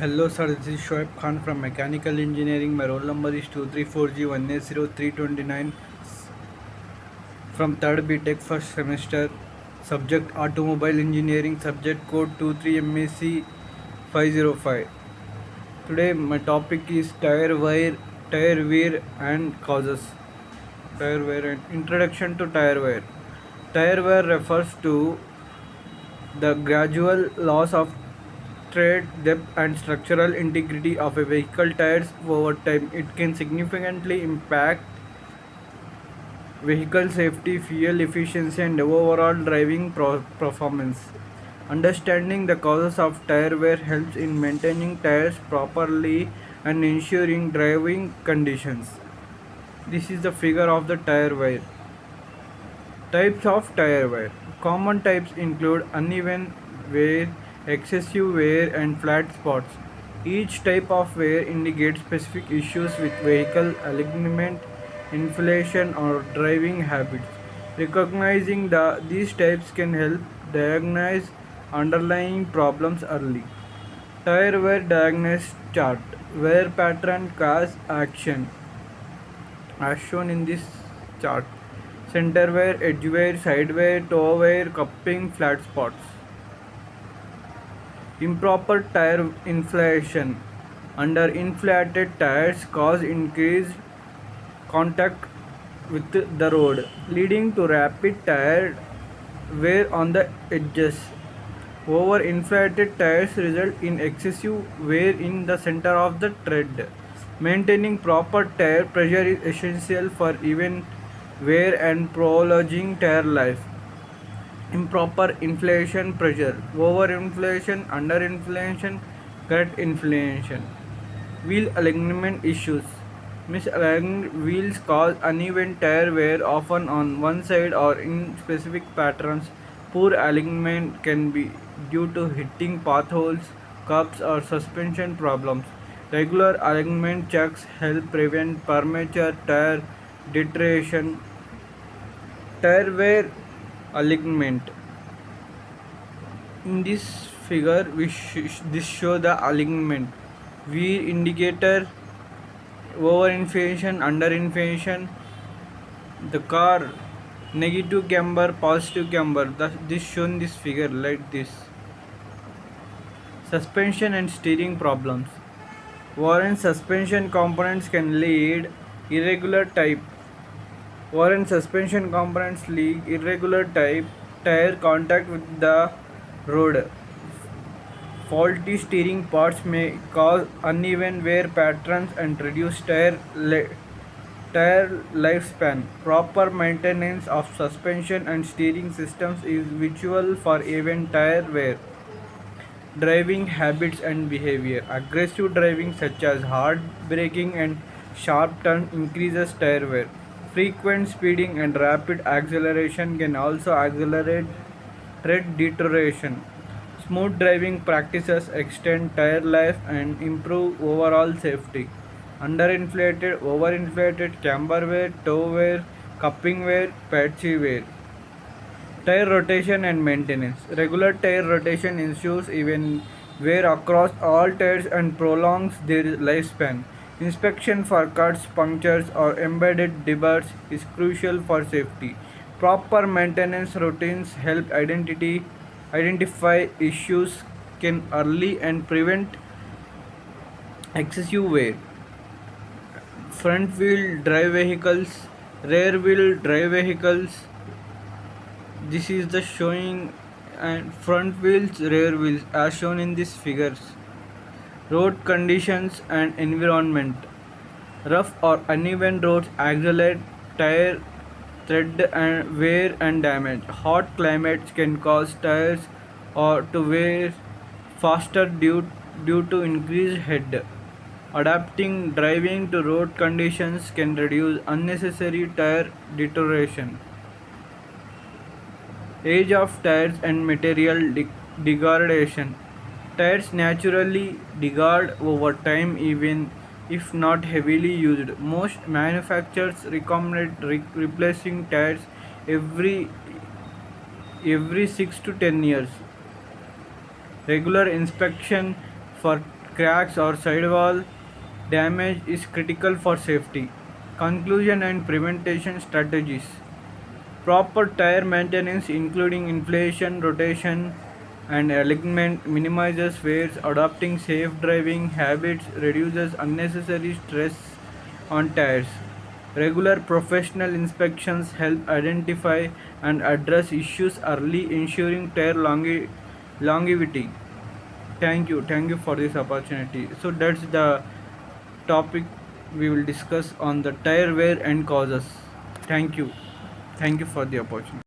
Hello sir, this is Shoaib Khan from Mechanical Engineering. My roll number is 234G180329 from 3rd BTech first semester. Subject Automobile Engineering, subject code 23MAC 505. Today my topic is tire wear and causes. Tire wear and introduction to tire wear. Tire wear refers to the gradual loss of tread depth and structural integrity of a vehicle tires over time. It can significantly impact vehicle safety, fuel efficiency, and overall driving performance. Understanding the causes of tire wear helps in maintaining tires properly and ensuring driving conditions. This is the figure of the tire wear. Types of tire wear. Common types include uneven wear, excessive wear, and flat spots. Each type of wear indicates specific issues with vehicle alignment, inflation, or driving habits. Recognizing these types can help diagnose underlying problems early. Tire wear diagnosis chart. Wear pattern cause action as shown in this chart. Center wear, edge wear, side wear, toe wear, cupping, flat spots. Improper tire inflation. Under-inflated tires cause increased contact with the road, leading to rapid tire wear on the edges. Over-inflated tires result in excessive wear in the center of the tread. Maintaining proper tire pressure is essential for even wear and prolonging tire life. Improper inflation pressure, overinflation, underinflation, correct inflation. Wheel alignment issues. Misaligned wheels cause uneven tire wear, often on one side or in specific patterns. Poor alignment can be due to hitting potholes, curbs, or suspension problems. Regular alignment checks help prevent premature tire deterioration. Tire wear alignment. In this figure, this show the alignment. Wheel indicator, overinflation, underinflation. The car, negative camber, positive camber. This shown this figure like this. Suspension and steering problems. Warren suspension components can lead irregular type. Warren suspension components lead irregular type tire contact with the road. Faulty steering parts may cause uneven wear patterns and reduce tire lifespan. Proper maintenance of suspension and steering systems is vital for even tire wear. Driving habits and behavior. Aggressive driving such as hard braking and sharp turn increases tire wear. Frequent speeding and rapid acceleration can also accelerate tread deterioration. Smooth driving practices extend tire life and improve overall safety. Underinflated, overinflated camber wear, toe wear, cupping wear, patchy wear. Tire rotation and maintenance. Regular tire rotation ensures even wear across all tires and prolongs their lifespan. Inspection for cuts, punctures, or embedded debris is crucial for safety. Proper maintenance routines help identify issues can early and prevent excessive wear. Front wheel drive vehicles, rear wheel drive vehicles. This is the showing and front wheels, rear wheels as shown in these figures. Road conditions and environment. Rough or uneven roads accelerate tire tread and wear and damage. Hot climates can cause tires or to wear faster due to increased head. Adapting driving to road conditions can reduce unnecessary tire deterioration. Age of tires and material degradation. Tires naturally degrade over time even if not heavily used. Most manufacturers recommend replacing tires every 6 to 10 years. Regular inspection for cracks, or sidewall damage is critical for safety. Conclusion and prevention strategies. Proper tire maintenance, including inflation, rotation, and alignment, minimizes wears. Adopting safe driving habits reduces unnecessary stress on tires. Regular professional inspections help identify and address issues early, ensuring tire longevity. Thank you for this opportunity. So that's the topic we will discuss on the tire wear and causes. Thank you. Thank you for the opportunity.